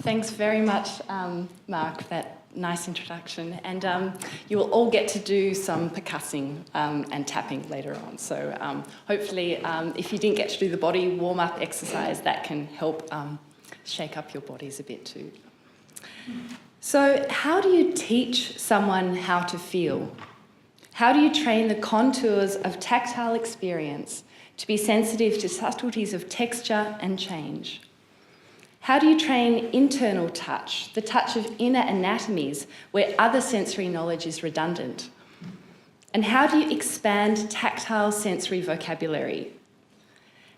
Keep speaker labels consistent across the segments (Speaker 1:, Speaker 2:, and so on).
Speaker 1: Thanks very much, Mark, for that nice introduction. And you will all get to do some percussing and tapping later on. So hopefully, if you didn't get to do the body warm-up exercise, that can help shake up your bodies a bit too. So how do you teach someone how to feel? How do you train the contours of tactile experience to be sensitive to subtleties of texture and change? How do you train internal touch, the touch of inner anatomies where other sensory knowledge is redundant? And how do you expand tactile sensory vocabulary?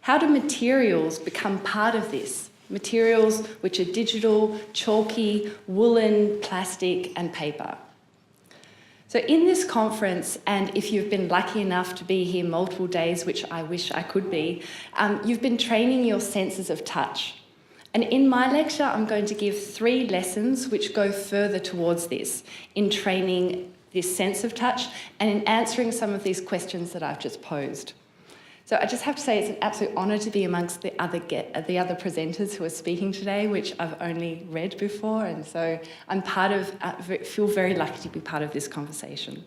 Speaker 1: How do materials become part of this? Materials which are digital, chalky, woolen, plastic, and paper. So in this conference, and if you've been lucky enough to be here multiple days, which I wish I could be, you've been training your senses of touch. And in my lecture, I'm going to give 3 lessons which go further towards this, in training this sense of touch and in answering some of these questions that I've just posed. So I just have to say it's an absolute honour to be amongst the other presenters who are speaking today, which I've only read before, and so I'm feel very lucky to be part of this conversation.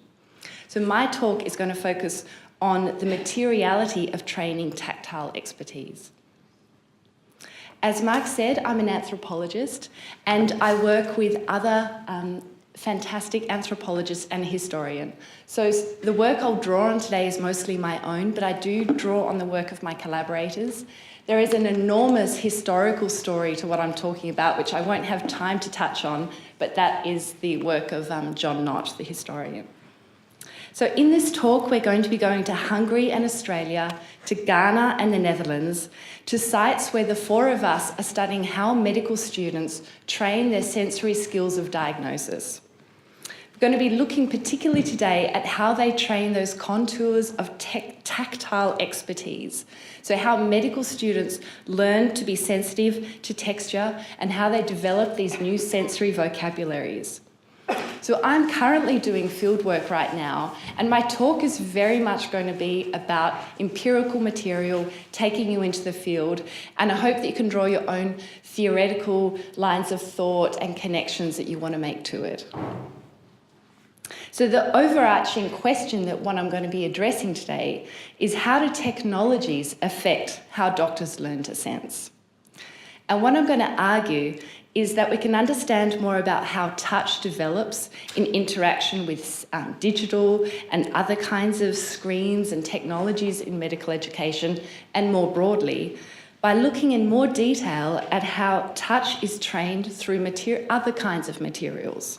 Speaker 1: So my talk is going to focus on the materiality of training tactile expertise. As Mark said, I'm an anthropologist, and I work with other fantastic anthropologists and historian. So the work I'll draw on today is mostly my own, but I do draw on the work of my collaborators. There is an enormous historical story to what I'm talking about, which I won't have time to touch on, but that is the work of John Knott, the historian. So in this talk, we're going to be going to Hungary and Australia, to Ghana and the Netherlands, to sites where the 4 of us are studying how medical students train their sensory skills of diagnosis. We're going to be looking particularly today at how they train those contours of tactile expertise. So how medical students learn to be sensitive to texture and how they develop these new sensory vocabularies. So I'm currently doing fieldwork right now, and my talk is very much going to be about empirical material, taking you into the field, and I hope that you can draw your own theoretical lines of thought and connections that you want to make to it. So the overarching question that I'm going to be addressing today is how do technologies affect how doctors learn to sense? And what I'm going to argue is that we can understand more about how touch develops in interaction with digital and other kinds of screens and technologies in medical education, and more broadly, by looking in more detail at how touch is trained through other kinds of materials.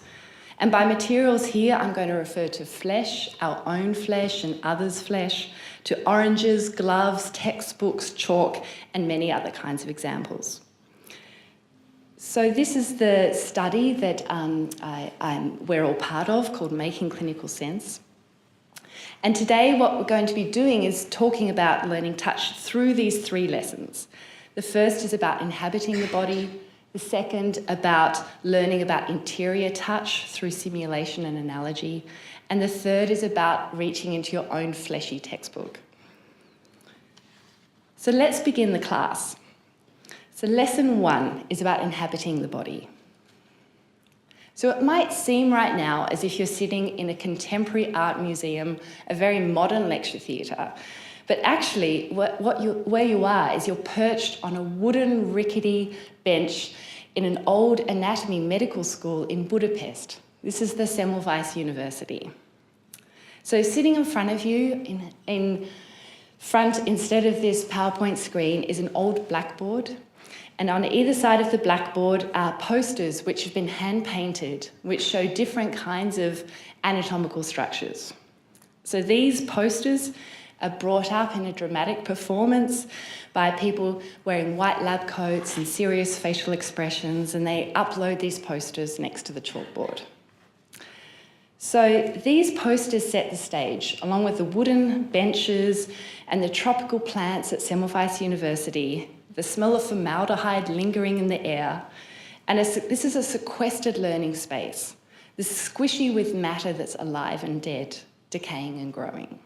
Speaker 1: And by materials here, I'm going to refer to flesh, our own flesh and others' flesh, to oranges, gloves, textbooks, chalk, and many other kinds of examples. So this is the study that we're all part of, called Making Clinical Sense. And today what we're going to be doing is talking about learning touch through these 3 lessons. The first is about inhabiting the body, the second about learning about interior touch through simulation and analogy, and the third is about reaching into your own fleshy textbook. So let's begin the class. So lesson 1 is about inhabiting the body. So it might seem right now as if you're sitting in a contemporary art museum, a very modern lecture theatre, but actually where you are is you're perched on a wooden rickety bench in an old anatomy medical school in Budapest. This is the Semmelweis University. So sitting in front of you, in front, instead of this PowerPoint screen, is an old blackboard. And on either side of the blackboard are posters which have been hand-painted, which show different kinds of anatomical structures. So these posters are brought up in a dramatic performance by people wearing white lab coats and serious facial expressions, and they upload these posters next to the chalkboard. So these posters set the stage, along with the wooden benches and the tropical plants at Semmelweis University, the smell of formaldehyde lingering in the air, and this is a sequestered learning space. This is squishy with matter that's alive and dead, decaying and growing.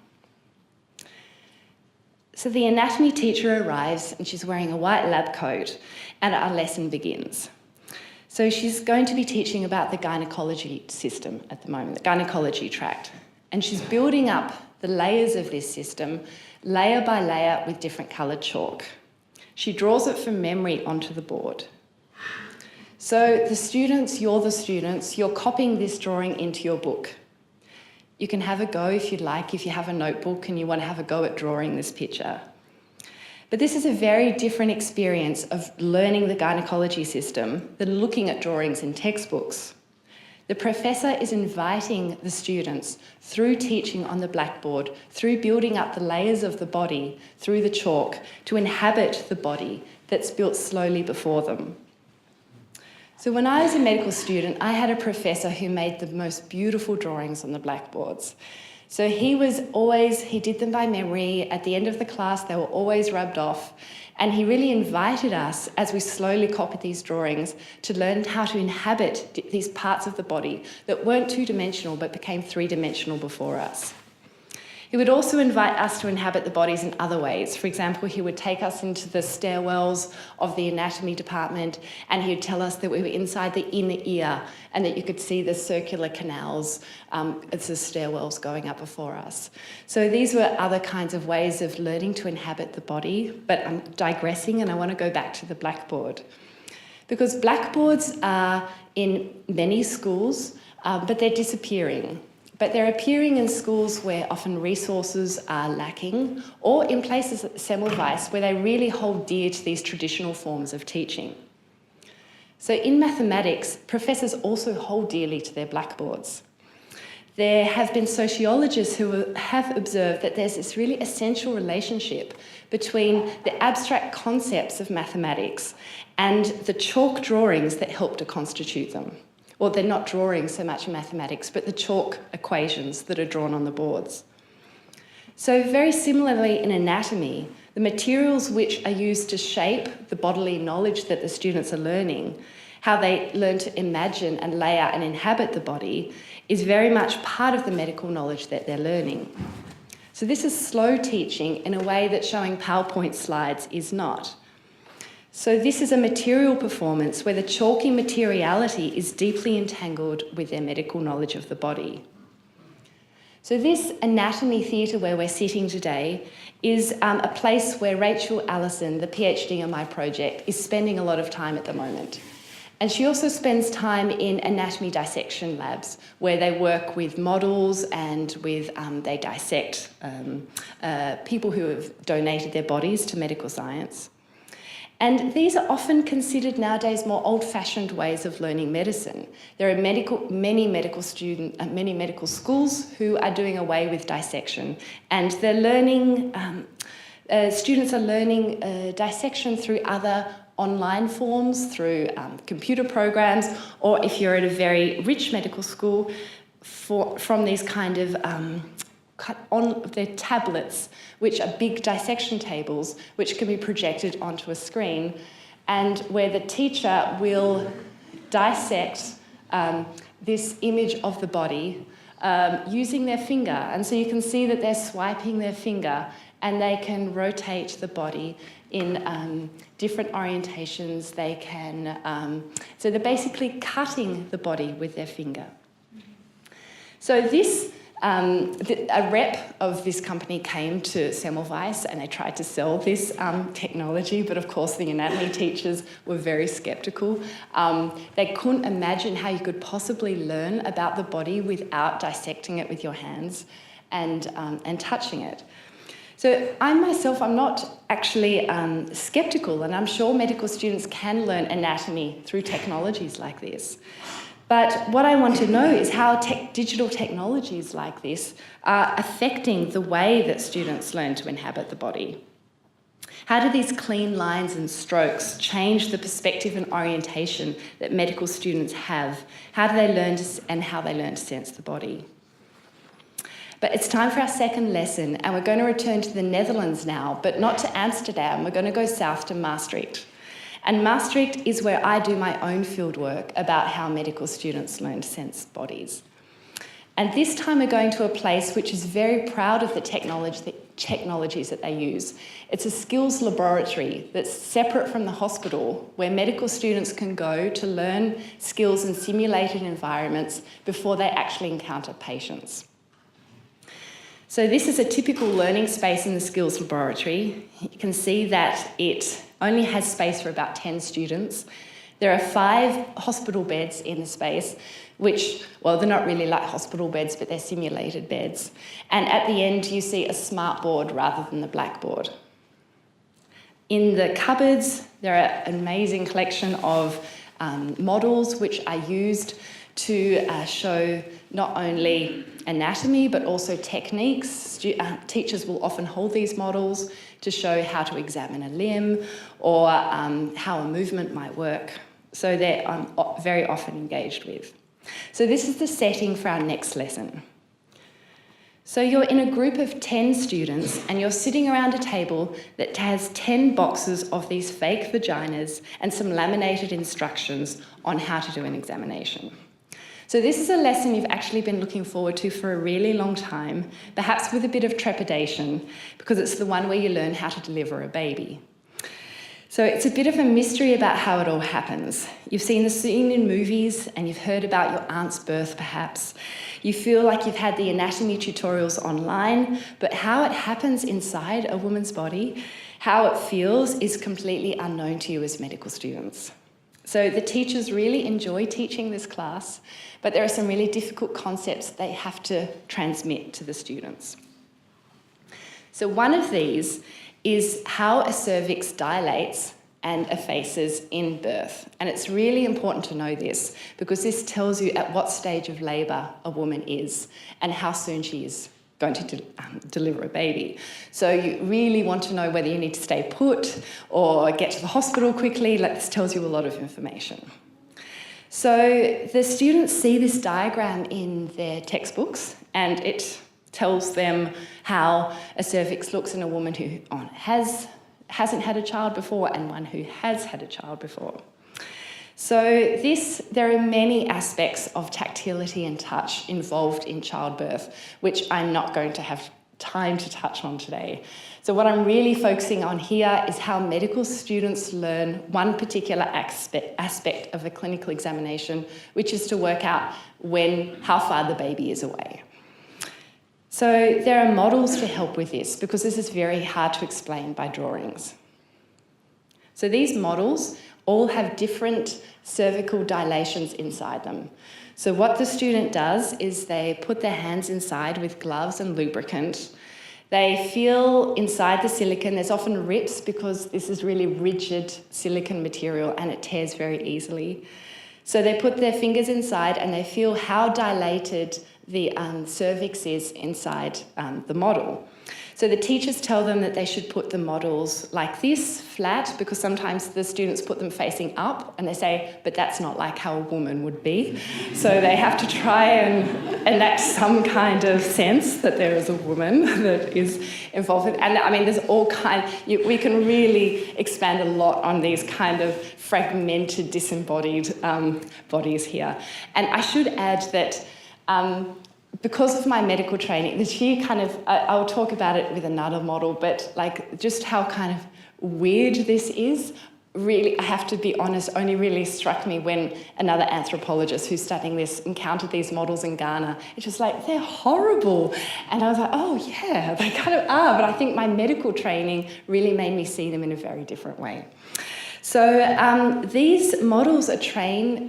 Speaker 1: So the anatomy teacher arrives and she's wearing a white lab coat and our lesson begins. So she's going to be teaching about the gynecology system at the moment, the gynecology tract. And she's building up the layers of this system, layer by layer with different coloured chalk. She draws it from memory onto the board. So the students, you're copying this drawing into your book. You can have a go if you'd like, if you have a notebook and you want to have a go at drawing this picture. But this is a very different experience of learning the gynecology system than looking at drawings in textbooks. The professor is inviting the students through teaching on the blackboard, through building up the layers of the body, through the chalk, to inhabit the body that's built slowly before them. So when I was a medical student, I had a professor who made the most beautiful drawings on the blackboards. So he did them by memory. At the end of the class, they were always rubbed off. And he really invited us, as we slowly copied these drawings, to learn how to inhabit these parts of the body that weren't two-dimensional but became three-dimensional before us. He would also invite us to inhabit the bodies in other ways. For example, he would take us into the stairwells of the anatomy department, and he would tell us that we were inside the inner ear and that you could see the circular canals as the stairwells going up before us. So these were other kinds of ways of learning to inhabit the body, but I'm digressing and I want to go back to the blackboard. Because blackboards are in many schools, but they're disappearing. But they're appearing in schools where often resources are lacking, or in places like Semmelweis where they really hold dear to these traditional forms of teaching. So in mathematics, professors also hold dearly to their blackboards. There have been sociologists who have observed that there's this really essential relationship between the abstract concepts of mathematics and the chalk drawings that help to constitute them. Well, they're not drawings so much in mathematics, but the chalk equations that are drawn on the boards. So very similarly in anatomy, the materials which are used to shape the bodily knowledge that the students are learning, how they learn to imagine and lay out and inhabit the body, is very much part of the medical knowledge that they're learning. So this is slow teaching in a way that showing PowerPoint slides is not. So this is a material performance where the chalky materiality is deeply entangled with their medical knowledge of the body. So this anatomy theatre where we're sitting today is a place where Rachel Allison, the PhD on my project, is spending a lot of time at the moment. And she also spends time in anatomy dissection labs where they work with models and they dissect people who have donated their bodies to medical science. And these are often considered nowadays more old-fashioned ways of learning medicine. There are many medical schools who are doing away with dissection, and they're learning. Students are learning dissection through other online forms, through computer programs, or if you're at a very rich medical school, from these kind of on their tablets, which are big dissection tables, which can be projected onto a screen, and where the teacher will dissect this image of the body using their finger. And so you can see that they're swiping their finger and they can rotate the body in different orientations. They can, so they're basically cutting the body with their finger. So this a rep of this company came to Semmelweis and they tried to sell this technology, but of course the anatomy teachers were very sceptical. They couldn't imagine how you could possibly learn about the body without dissecting it with your hands and touching it. So I'm not actually sceptical, and I'm sure medical students can learn anatomy through technologies like this. But what I want to know is how digital technologies like this are affecting the way that students learn to inhabit the body. How do these clean lines and strokes change the perspective and orientation that medical students have? How do they learn how they learn to sense the body? But it's time for our second lesson, and we're going to return to the Netherlands now, but not to Amsterdam. We're going to go south to Maastricht. And Maastricht is where I do my own fieldwork about how medical students learn to sense bodies. And this time we're going to a place which is very proud of the technologies that they use. It's a skills laboratory that's separate from the hospital where medical students can go to learn skills in simulated environments before they actually encounter patients. So this is a typical learning space in the skills laboratory. You can see that it only has space for about 10 students. There are 5 hospital beds in the space, which, well, they're not really like hospital beds, but they're simulated beds. And at the end, you see a smart board rather than the blackboard. In the cupboards, there are an amazing collection of models which are used to show not only anatomy, but also techniques. Teachers will often hold these models to show how to examine a limb or how a movement might work. So they're very often engaged with. So this is the setting for our next lesson. So you're in a group of 10 students and you're sitting around a table that has 10 boxes of these fake vaginas and some laminated instructions on how to do an examination. So this is a lesson you've actually been looking forward to for a really long time, perhaps with a bit of trepidation, because it's the one where you learn how to deliver a baby. So it's a bit of a mystery about how it all happens. You've seen the scene in movies and you've heard about your aunt's birth, perhaps. You feel like you've had the anatomy tutorials online, but how it happens inside a woman's body, how it feels, is completely unknown to you as medical students. So the teachers really enjoy teaching this class, but there are some really difficult concepts they have to transmit to the students. So one of these is how a cervix dilates and effaces in birth. And it's really important to know this because this tells you at what stage of labour a woman is and how soon she is going to deliver a baby. So you really want to know whether you need to stay put or get to the hospital quickly. This tells you a lot of information. So the students see this diagram in their textbooks and it tells them how a cervix looks in a woman who hasn't had a child before and one who has had a child before. So there are many aspects of tactility and touch involved in childbirth, which I'm not going to have time to touch on today. So what I'm really focusing on here is how medical students learn one particular aspect of a clinical examination, which is to work out how far the baby is away. So there are models to help with this because this is very hard to explain by drawings. So these models all have different cervical dilations inside them. So what the student does is they put their hands inside with gloves and lubricant. They feel inside the silicone. There's often rips because this is really rigid silicone material and it tears very easily. So they put their fingers inside and they feel how dilated the cervix is inside the model. So the teachers tell them that they should put the models like this, flat, because sometimes the students put them facing up and they say, but that's not like how a woman would be. So they have to try and enact some kind of sense that there is a woman that is involved. And I mean, there's all we can really expand a lot on these kind of fragmented, disembodied bodies here. And I should add that because of my medical training, this year I'll talk about it with another model, but just how kind of weird this is, really, I have to be honest, only really struck me when another anthropologist who's studying this encountered these models in Ghana. It's just they're horrible. And I was like, oh yeah, they kind of are, but I think my medical training really made me see them in a very different way. So these models are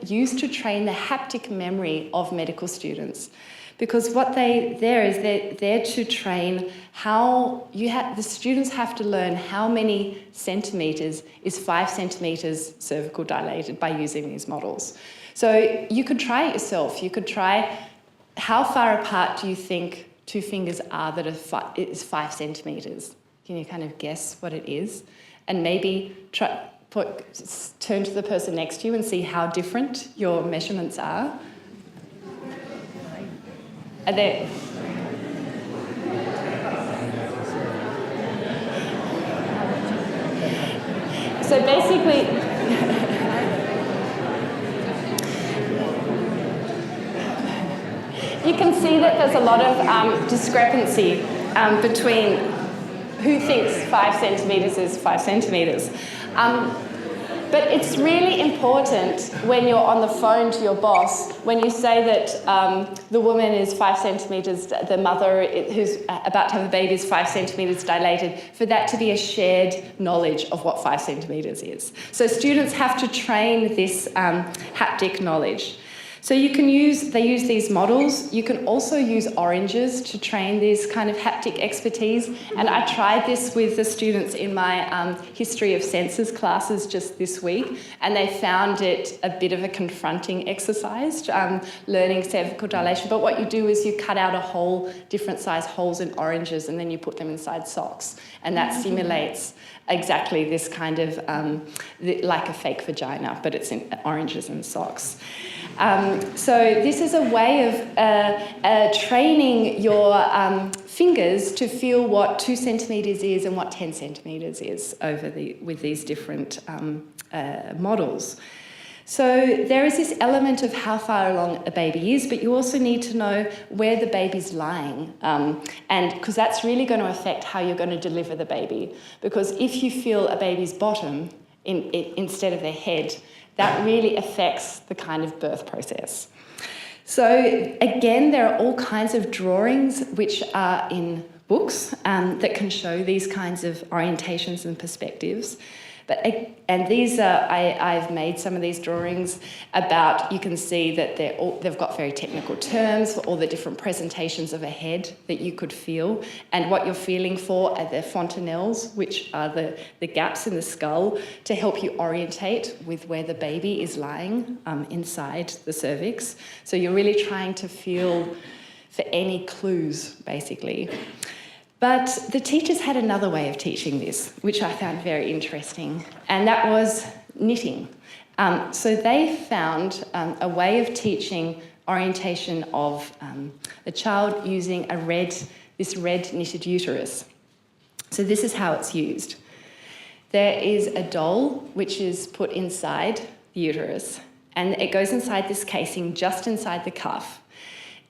Speaker 1: used to train the haptic memory of medical students. Because they're there to train the students have to learn how many centimetres is 5 centimetres cervical dilated by using these models. So you could try it yourself. You could try how far apart do you think 2 fingers are that is 5 centimetres? Can you kind of guess what it is? And maybe turn to the person next to you and see how different your measurements are. Are they? So basically, you can see that there's a lot of discrepancy between who thinks 5 centimetres is 5 centimetres? But it's really important when you're on the phone to your boss, when you say that the woman is 5 centimetres, the mother who's about to have a baby is 5 centimetres dilated, for that to be a shared knowledge of what 5 centimetres is. So students have to train this haptic knowledge. So they use these models. You can also use oranges to train this kind of haptic expertise. And I tried this with the students in my history of senses classes just this week, and they found it a bit of a confronting exercise, learning cervical dilation. But what you do is you cut out a hole, different size holes in oranges, and then you put them inside socks. And that simulates exactly this kind of, like a fake vagina, but it's in oranges and socks. So this is a way of training your fingers to feel what 2 centimetres is and what 10 centimetres is with these different models. So there is this element of how far along a baby is, but you also need to know where the baby's lying, and because that's really going to affect how you're going to deliver the baby. Because if you feel a baby's bottom instead of their head, that really affects the kind of birth process. So again, there are all kinds of drawings which are in books that can show these kinds of orientations and perspectives. And these are, I've made some of these drawings about, you can see that they've got very technical terms for all the different presentations of a head that you could feel. And what you're feeling for are the fontanelles, which are the gaps in the skull, to help you orientate with where the baby is lying inside the cervix. So you're really trying to feel for any clues, basically. But the teachers had another way of teaching this, which I found very interesting, and that was knitting. So they found a way of teaching orientation of a child using this red knitted uterus. So this is how it's used. There is a doll which is put inside the uterus, and it goes inside this casing just inside the cuff.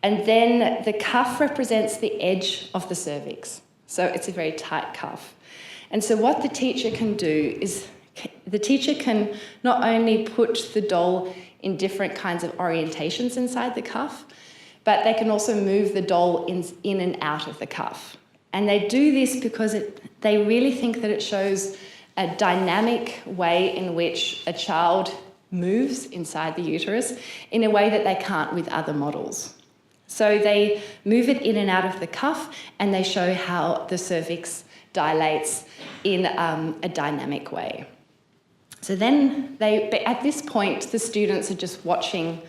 Speaker 1: And then the cuff represents the edge of the cervix. So it's a very tight cuff. And so what the teacher can do is the teacher can not only put the doll in different kinds of orientations inside the cuff, but they can also move the doll in and out of the cuff. And they do this because they really think that it shows a dynamic way in which a child moves inside the uterus in a way that they can't with other models. So they move it in and out of the cuff, and they show how the cervix dilates in a dynamic way. So then at this point, the students are just watching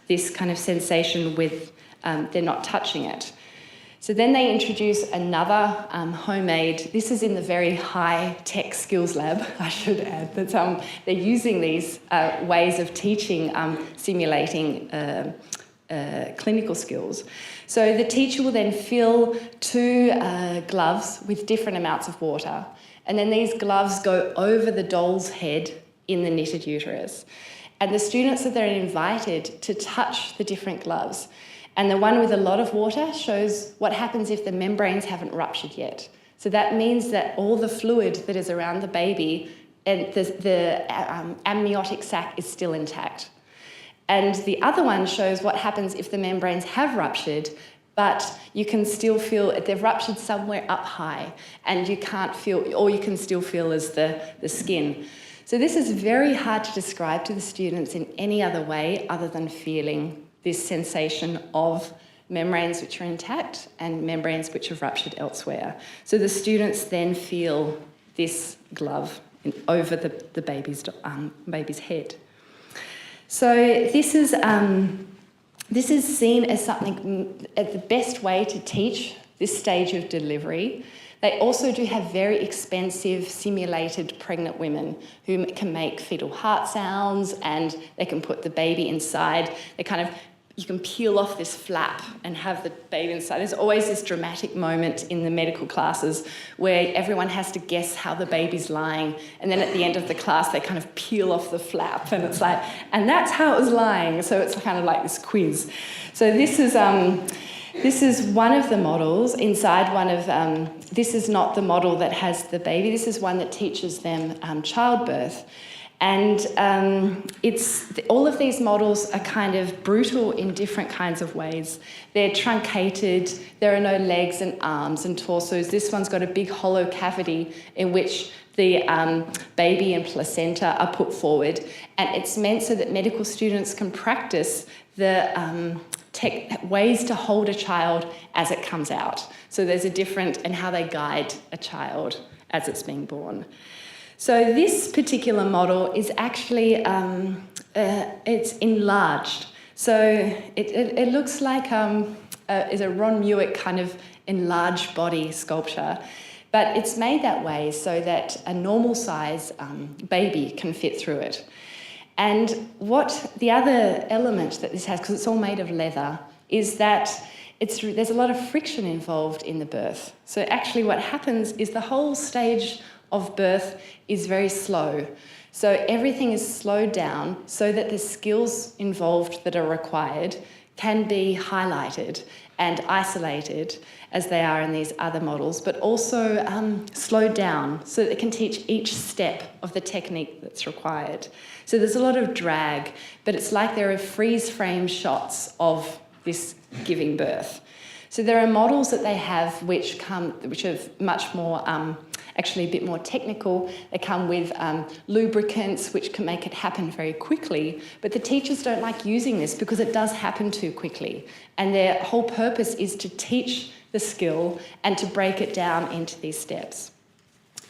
Speaker 1: this kind of sensation with, they're not touching it. So then they introduce another homemade, this is in the very high-tech skills lab, I should add, but they're using these ways of teaching, simulating clinical skills. So the teacher will then fill 2 gloves with different amounts of water, and then these gloves go over the doll's head in the knitted uterus. And the students are then invited to touch the different gloves. And the one with a lot of water shows what happens if the membranes haven't ruptured yet. So that means that all the fluid that is around the baby and the amniotic sac is still intact. And the other one shows what happens if the membranes have ruptured, but you can still feel they've ruptured somewhere up high, and you can't feel, all you can still feel is the skin. So this is very hard to describe to the students in any other way other than feeling this sensation of membranes which are intact and membranes which have ruptured elsewhere. So the students then feel this glove over the baby's head. So this is seen as something, as the best way to teach this stage of delivery. They also do have very expensive simulated pregnant women who can make fetal heart sounds, and they can put the baby inside. You can peel off this flap and have the baby inside. There's always this dramatic moment in the medical classes where everyone has to guess how the baby's lying, and then at the end of the class they kind of peel off the flap, and it's like, and that's how it was lying. So it's kind of like this quiz. So this is This is one of the models inside one of, this is not the model that has the baby, this is one that teaches them childbirth. And all of these models are kind of brutal in different kinds of ways. They're truncated, there are no legs and arms and torsos. This one's got a big hollow cavity in which the baby and placenta are put forward. And it's meant so that medical students can practice the ways to hold a child as it comes out. So there's a different, and how they guide a child as it's being born. So this particular model is actually, it's enlarged. So it looks like is a Ron Muick kind of enlarged body sculpture, but it's made that way so that a normal size baby can fit through it. And what the other element that this has, because it's all made of leather, is that there's a lot of friction involved in the birth. So actually what happens is the whole stage of birth is very slow. So everything is slowed down so that the skills involved that are required can be highlighted and isolated as they are in these other models, but also slowed down so that it can teach each step of the technique that's required. So there's a lot of drag, but it's like there are freeze frame shots of this giving birth. So there are models that they have which are much more, actually a bit more technical. They come with lubricants which can make it happen very quickly, but the teachers don't like using this because it does happen too quickly. And their whole purpose is to teach the skill and to break it down into these steps.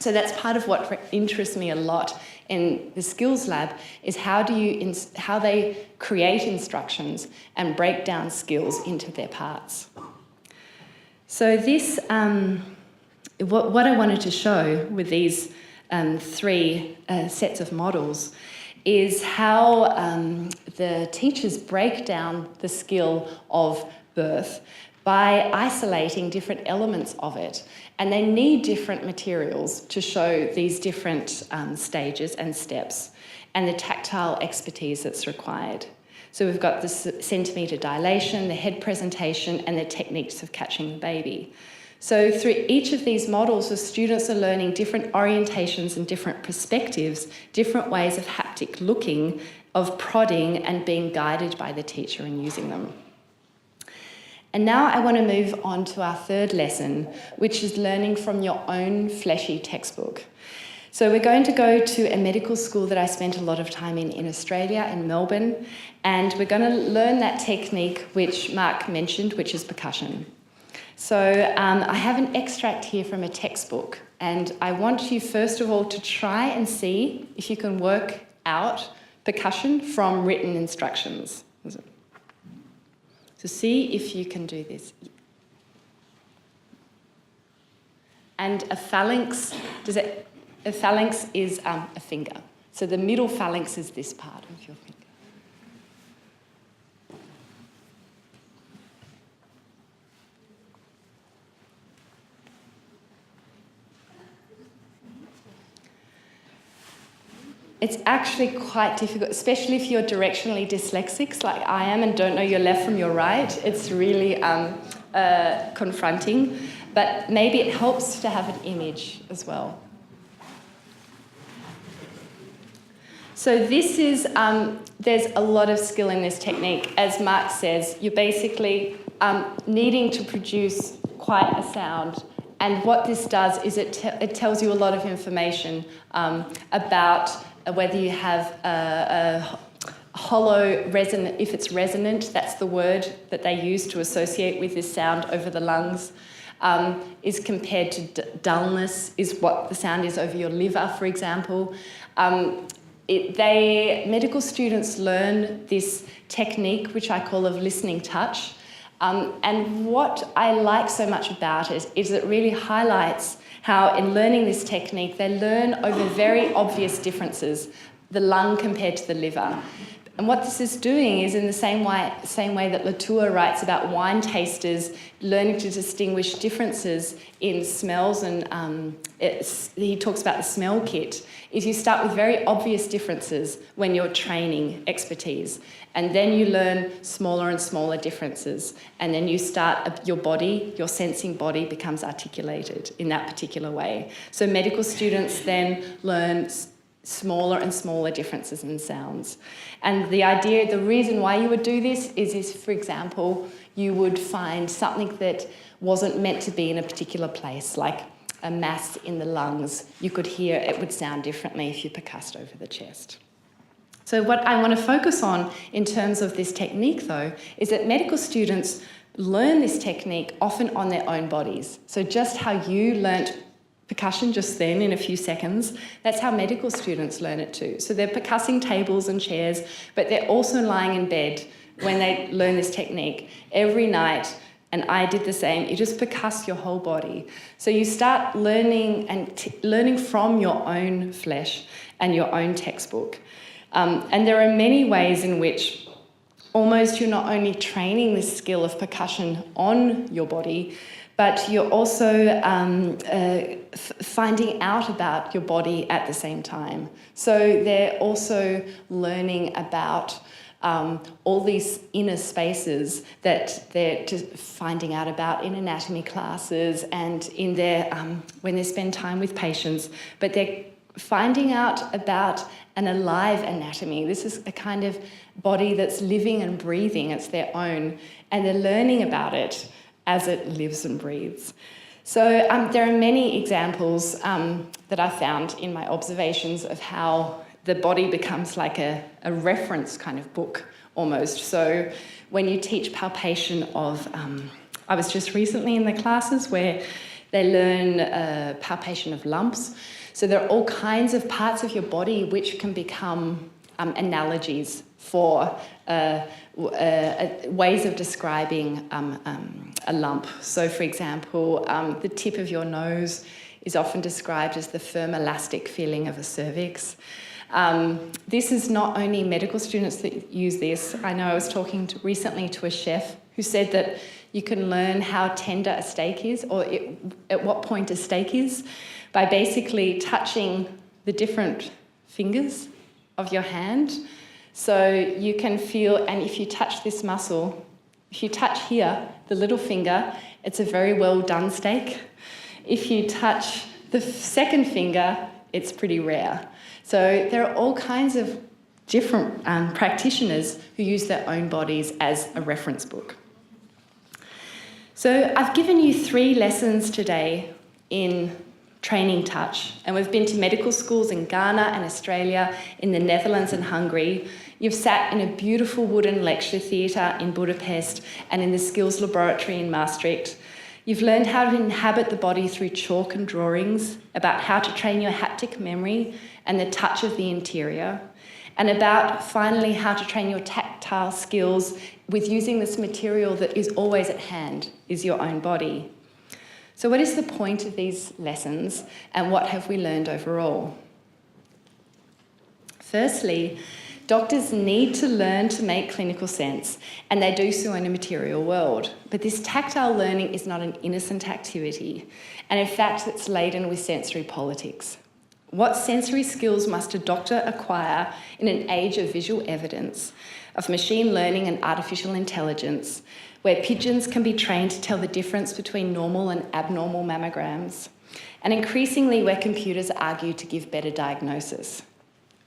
Speaker 1: So that's part of what interests me a lot in the skills lab, is how they create instructions and break down skills into their parts. So this, what I wanted to show with these three sets of models is how the teachers break down the skill of birth by isolating different elements of it. And they need different materials to show these different stages and steps and the tactile expertise that's required. So we've got the centimetre dilation, the head presentation, and the techniques of catching the baby. So through each of these models, the students are learning different orientations and different perspectives, different ways of haptic looking, of prodding and being guided by the teacher and using them. And now I want to move on to our third lesson, which is learning from your own fleshy textbook. So we're going to go to a medical school that I spent a lot of time in Australia, in Melbourne, and we're going to learn that technique which Mark mentioned, which is percussion. So I have an extract here from a textbook, and I want you first of all to try and see if you can work out percussion from written instructions. So see if you can do this. And a phalanx, a phalanx is a finger. So the middle phalanx is this part of your finger. It's actually quite difficult, especially if you're directionally dyslexic, like I am, and don't know your left from your right. It's really confronting, but maybe it helps to have an image as well. So this is, there's a lot of skill in this technique. As Mark says, you're basically needing to produce quite a sound. And what this does is it tells you a lot of information about whether you have a hollow resonant, if it's resonant, that's the word that they use to associate with this sound over the lungs, is compared to dullness, is what the sound is over your liver, for example. Medical students learn this technique, which I call of listening touch. And what I like so much about it is it really highlights how in learning this technique, they learn over very obvious differences, the lung compared to the liver. And what this is doing is in the same way that Latour writes about wine tasters learning to distinguish differences in smells, and he talks about the smell kit, is you start with very obvious differences when you're training expertise. And then you learn smaller and smaller differences. And then you start, your body, your sensing body becomes articulated in that particular way. So medical students then learn smaller and smaller differences in sounds. And the reason why you would do this is, for example, you would find something that wasn't meant to be in a particular place, like a mass in the lungs. You could hear it would sound differently if you percussed over the chest. So what I want to focus on in terms of this technique, though, is that medical students learn this technique often on their own bodies. So just how you learnt percussion just then in a few seconds, that's how medical students learn it too. So they're percussing tables and chairs, but they're also lying in bed when they learn this technique every night. And I did the same. You just percuss your whole body. So you start learning and learning from your own flesh and your own textbook. And there are many ways in which almost you're not only training this skill of percussion on your body, but you're also finding out about your body at the same time. So they're also learning about all these inner spaces that they're just finding out about in anatomy classes and in their when they spend time with patients. But they're finding out about an alive anatomy. This is a kind of body that's living and breathing. It's their own, and they're learning about it as it lives and breathes. So there are many examples that I found in my observations of how the body becomes like a reference kind of book almost. So when you teach palpation of, I was just recently in the classes where they learn palpation of lumps. So there are all kinds of parts of your body which can become analogies for ways of describing a lump. So for example, the tip of your nose is often described as the firm elastic feeling of a cervix. This is not only medical students that use this. I know I was talking recently to a chef who said that you can learn how tender a steak is, or at what point a steak is, by basically touching the different fingers of your hand. So you can feel, and if you touch this muscle, if you touch here, the little finger, it's a very well done steak. If you touch the second finger, it's pretty rare. So there are all kinds of different practitioners who use their own bodies as a reference book. So I've given you 3 lessons today in training touch, and we've been to medical schools in Ghana and Australia, in the Netherlands and Hungary. You've sat in a beautiful wooden lecture theatre in Budapest and in the skills laboratory in Maastricht. You've learned how to inhabit the body through chalk and drawings, about how to train your haptic memory and the touch of the interior, and about finally how to train your tactile skills with using this material that is always at hand, is your own body. So what is the point of these lessons, and what have we learned overall? Firstly, doctors need to learn to make clinical sense, and they do so in a material world. But this tactile learning is not an innocent activity, and in fact, it's laden with sensory politics. What sensory skills must a doctor acquire in an age of visual evidence, of machine learning and artificial intelligence, where pigeons can be trained to tell the difference between normal and abnormal mammograms, and increasingly where computers argue to give better diagnosis?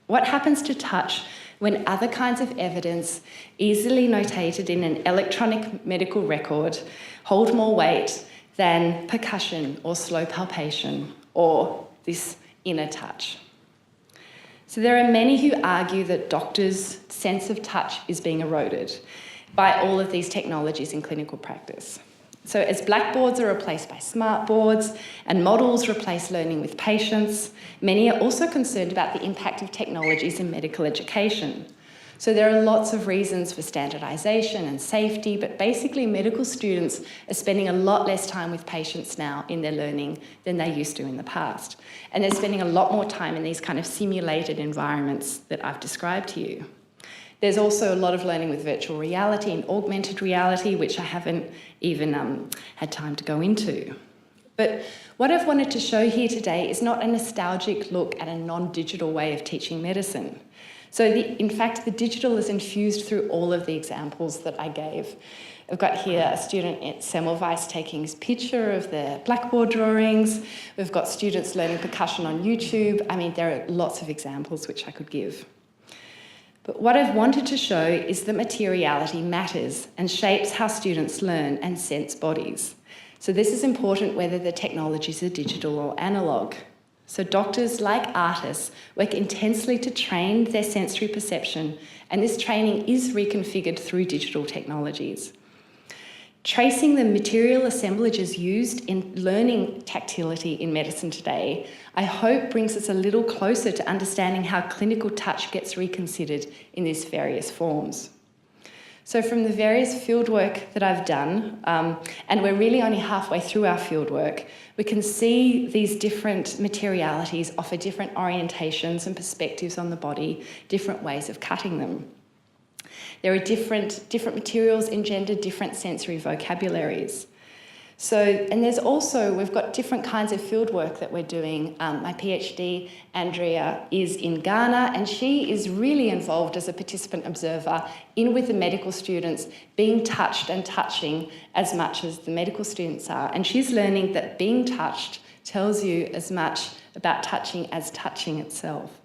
Speaker 1: What happens to touch when other kinds of evidence, easily notated in an electronic medical record, hold more weight than percussion or slow palpation or this inner touch? So there are many who argue that doctors' sense of touch is being eroded by all of these technologies in clinical practice. So as blackboards are replaced by smartboards and models replace learning with patients, many are also concerned about the impact of technologies in medical education. So there are lots of reasons for standardisation and safety, but basically medical students are spending a lot less time with patients now in their learning than they used to in the past. And they're spending a lot more time in these kind of simulated environments that I've described to you. There's also a lot of learning with virtual reality and augmented reality, which I haven't even had time to go into. But what I've wanted to show here today is not a nostalgic look at a non-digital way of teaching medicine. So in fact, the digital is infused through all of the examples that I gave. I've got here a student at Semmelweis taking his picture of their blackboard drawings. We've got students learning percussion on YouTube. I mean, there are lots of examples which I could give. But what I've wanted to show is that materiality matters and shapes how students learn and sense bodies. So this is important whether the technologies are digital or analogue. So doctors, like artists, work intensely to train their sensory perception, and this training is reconfigured through digital technologies. Tracing the material assemblages used in learning tactility in medicine today, I hope brings us a little closer to understanding how clinical touch gets reconsidered in these various forms. So from the various fieldwork that I've done, and we're really only halfway through our fieldwork, we can see these different materialities offer different orientations and perspectives on the body, different ways of cutting them. There are different materials engender different sensory vocabularies. So, and there's also, we've got different kinds of field work that we're doing. My PhD, Andrea, is in Ghana, and she is really involved as a participant observer with the medical students, being touched and touching as much as the medical students are. And she's learning that being touched tells you as much about touching as touching itself.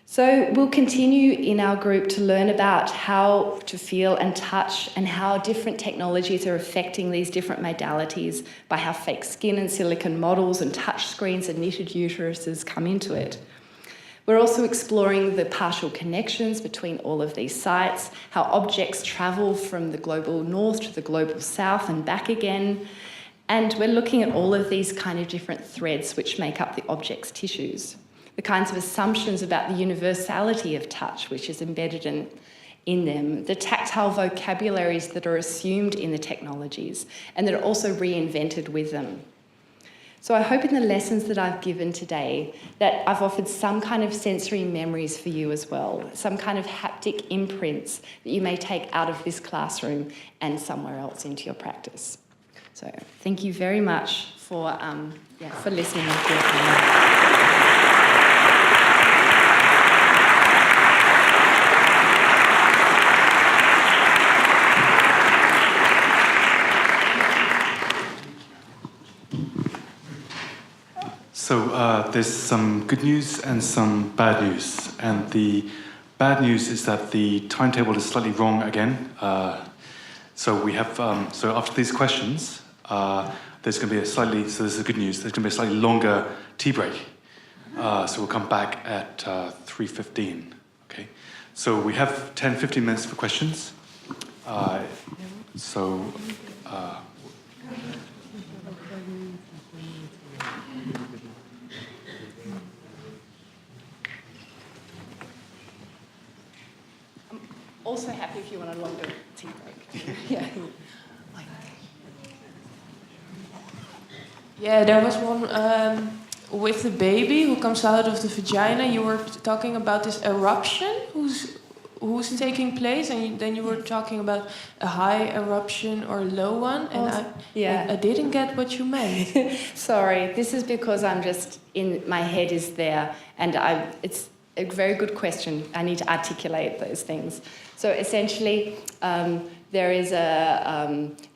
Speaker 1: So we'll continue in our group to learn about how to feel and touch and how different technologies are affecting these different modalities by how fake skin and silicone models and touch screens and knitted uteruses come into it. We're also exploring the partial connections between all of these sites, how objects travel from the global north to the global south and back again. And we're looking at all of these kind of different threads which make up the object's tissues. The kinds of assumptions about the universality of touch, which is embedded in them, the tactile vocabularies that are assumed in the technologies and that are also reinvented with them. So I hope in the lessons that I've given today that I've offered some kind of sensory memories for you as well, some kind of haptic imprints that you may take out of this classroom and somewhere else into your practice. So thank you very much for listening and for your time.
Speaker 2: So there's some good news and some bad news. And the bad news is that the timetable is slightly wrong again. So we have, so after these questions, there's going to be so this is the good news, there's going to be a slightly longer tea break. So we'll come back at 3:15, okay? So we have 10-15 minutes for questions.
Speaker 1: Also happy if you want a longer tea break. Yeah.
Speaker 3: Yeah, there was one with the baby who comes out of the vagina. You were talking about this eruption who's taking place, and then you were talking about a high eruption or a low one, and I didn't get what you meant.
Speaker 1: Sorry, this is because I'm just in my head is there, and it's a very good question. I need to articulate those things. So essentially, there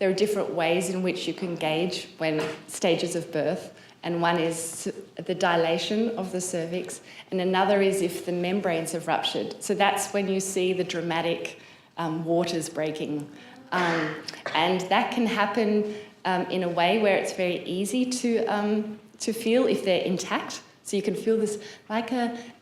Speaker 1: are different ways in which you can gauge when stages of birth, and one is the dilation of the cervix, and another is if the membranes have ruptured. So that's when you see the dramatic waters breaking, and that can happen in a way where it's very easy to feel if they're intact. So you can feel this like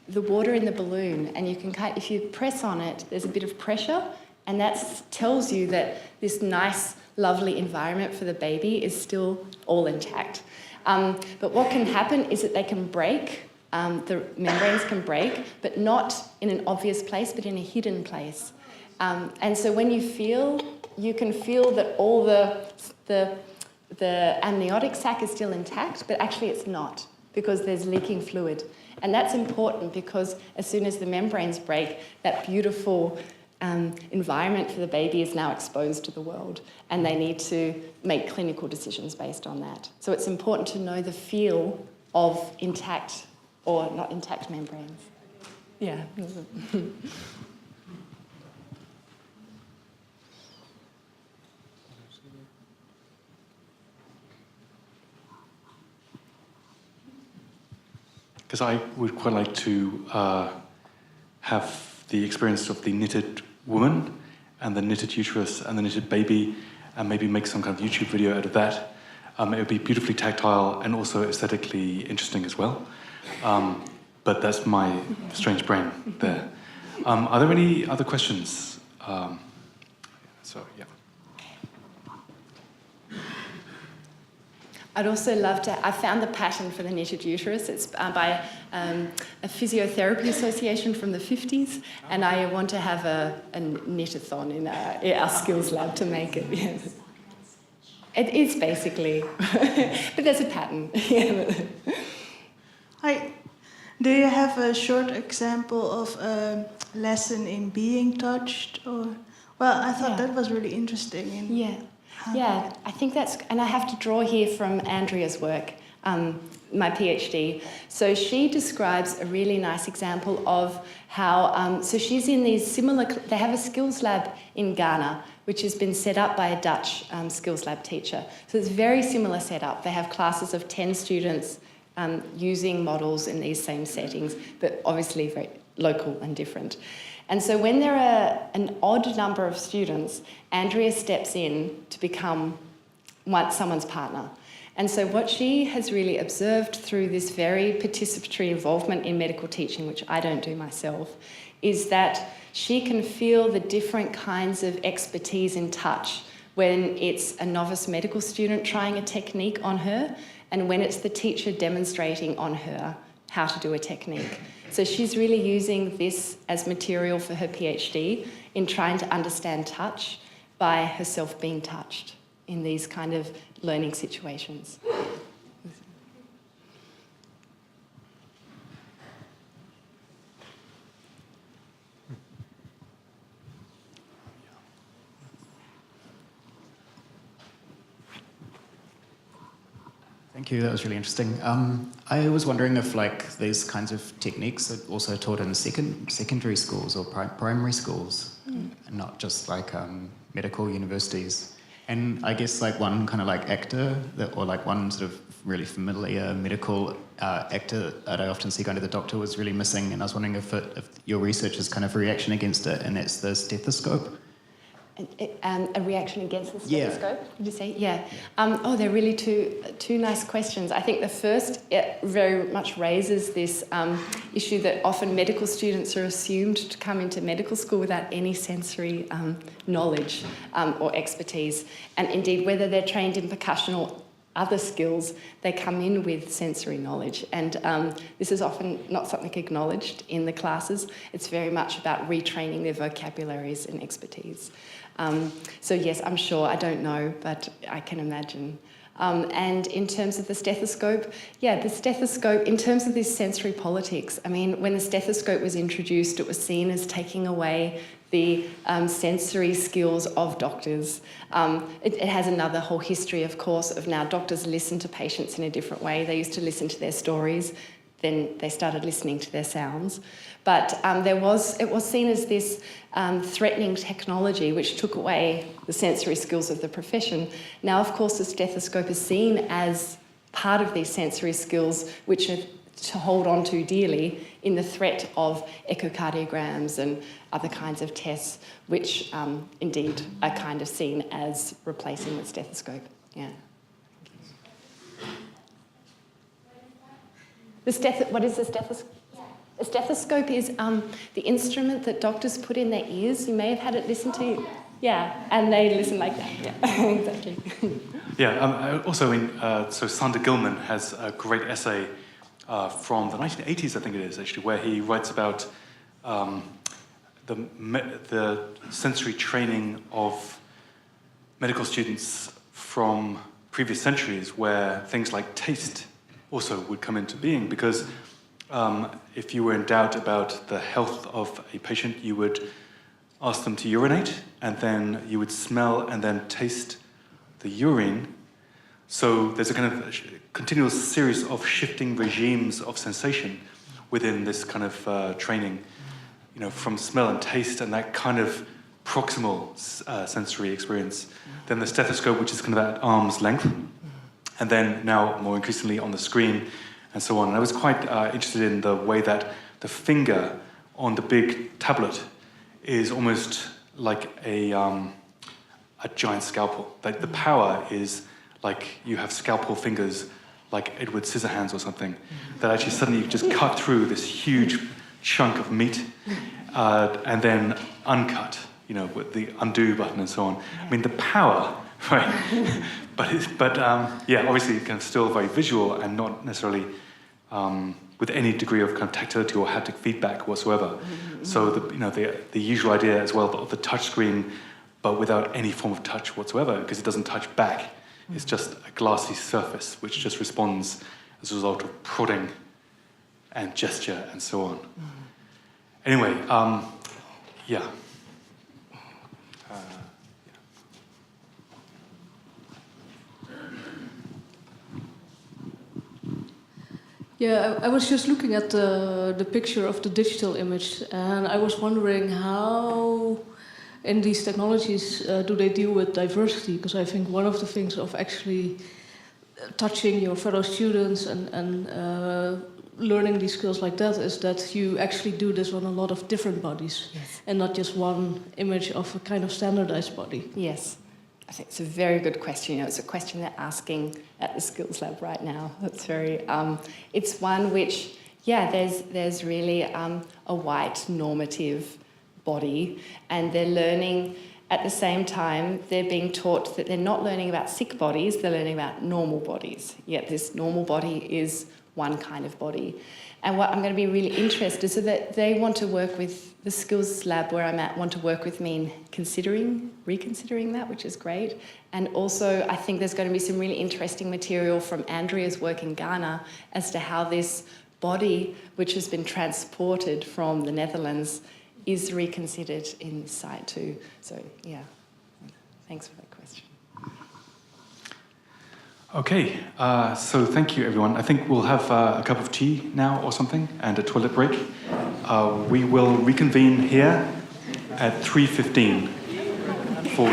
Speaker 1: the water in the balloon, and you can if you press on it, there's a bit of pressure, and that tells you that this nice, lovely environment for the baby is still all intact. But what can happen is that they can break, the membranes can break, but not in an obvious place, but in a hidden place. And so when you can feel that all the amniotic sac is still intact, but actually it's not. because there's leaking fluid. And that's important because as soon as the membranes break, that beautiful environment for the baby is now exposed to the world, and they need to make clinical decisions based on that. So it's important to know the feel of intact or not intact membranes. Yeah.
Speaker 2: Because I would quite like to have the experience of the knitted woman and the knitted uterus and the knitted baby, and maybe make some kind of YouTube video out of that. It would be beautifully tactile and also aesthetically interesting as well. But that's my strange brain there. Are there any other questions? Yeah.
Speaker 1: I'd also love to, I found the pattern for the knitted uterus. It's by a physiotherapy association from the 50s, and I want to have a knit-a-thon in our skills lab to make it. Yes. It is basically, but there's a pattern.
Speaker 4: Hi. Do you have a short example of a lesson in being touched? Or, well, I thought that was really interesting.
Speaker 1: Yeah, I think that's, and I have to draw here from Andrea's work, my PhD. So she describes a really nice example of how, so she's in these similar, they have a skills lab in Ghana, which has been set up by a Dutch skills lab teacher. So it's a very similar setup. They have classes of 10 students using models in these same settings, but obviously very local and different. And so when there are an odd number of students, Andrea steps in to become someone's partner. And so what she has really observed through this very participatory involvement in medical teaching, which I don't do myself, is that she can feel the different kinds of expertise in touch when it's a novice medical student trying a technique on her, and when it's the teacher demonstrating on her how to do a technique. So she's really using this as material for her PhD in trying to understand touch by herself being touched in these kind of learning situations.
Speaker 5: Thank you, that was really interesting. I was wondering if these kinds of techniques are also taught in secondary schools or primary schools, and not just medical universities. And I guess one kind of actor or one sort of really familiar medical actor that I often see going to the doctor was really missing, and I was wondering if your research is kind of a reaction against it, and that's the stethoscope.
Speaker 1: A reaction against the stethoscope, did you say? Yeah. They're really two nice questions. I think the first, it very much raises this issue that often medical students are assumed to come into medical school without any sensory knowledge or expertise. And indeed, whether they're trained in percussion or other skills, they come in with sensory knowledge. And this is often not something acknowledged in the classes. It's very much about retraining their vocabularies and expertise. So yes, I'm sure, I don't know, but I can imagine. And in terms of the stethoscope, the stethoscope, in terms of this sensory politics, I mean, when the stethoscope was introduced, it was seen as taking away the sensory skills of doctors. It has another whole history, of course, of now doctors listen to patients in a different way. They used to listen to their stories, then they started listening to their sounds. But it was seen as this threatening technology which took away the sensory skills of the profession. Now, of course, the stethoscope is seen as part of these sensory skills which are to hold on to dearly in the threat of echocardiograms and other kinds of tests, which indeed are kind of seen as replacing the stethoscope. Yeah. What is the stethoscope? A stethoscope is the instrument that doctors put in their ears. You may have had it listened to. Yeah, and they listen like that. Yeah, exactly.
Speaker 2: Yeah, so Sander Gilman has a great essay from the 1980s, I think it is, actually, where he writes about the sensory training of medical students from previous centuries, where things like taste also would come into being, because if you were in doubt about the health of a patient, you would ask them to urinate, and then you would smell and then taste the urine. So there's a kind of continuous series of shifting regimes of sensation within this kind of training, from smell and taste and that kind of proximal sensory experience. Then the stethoscope, which is kind of at arm's length, and then now more increasingly on the screen, and so on. And I was quite interested in the way that the finger on the big tablet is almost like a giant scalpel. Like the power is like you have scalpel fingers, like Edward Scissorhands or something, that actually suddenly you just cut through this huge chunk of meat and then uncut, with the undo button and so on. I mean, the power, right? but obviously kind of still very visual and not necessarily with any degree of kind of tactility or haptic feedback whatsoever. So the usual idea as well of the touch screen, but without any form of touch whatsoever, because it doesn't touch back. It's just a glassy surface which just responds as a result of prodding and gesture and so on. Anyway, yeah.
Speaker 6: Yeah, I was just looking at the picture of the digital image, and I was wondering how, in these technologies, do they deal with diversity? Because I think one of the things of actually touching your fellow students and learning these skills like that is that you actually do this on a lot of different bodies,
Speaker 1: yes,
Speaker 6: and not just one image of a kind of standardized body.
Speaker 1: Yes. I think it's a very good question. It's a question they're asking at the Skills Lab right now. That's very. It's one which, there's really a white normative body, and they're learning at the same time. They're being taught that they're not learning about sick bodies. They're learning about normal bodies. Yet this normal body is one kind of body. And what I'm going to be really interested so that they want to work with the Skills Lab where I'm at, want to work with me in reconsidering that, which is great. And also, I think there's going to be some really interesting material from Andrea's work in Ghana as to how this body, which has been transported from the Netherlands, is reconsidered in this site too. So, thanks for that question.
Speaker 2: Okay, so thank you, everyone. I think we'll have a cup of tea now or something and a toilet break. We will reconvene here at 3:15 for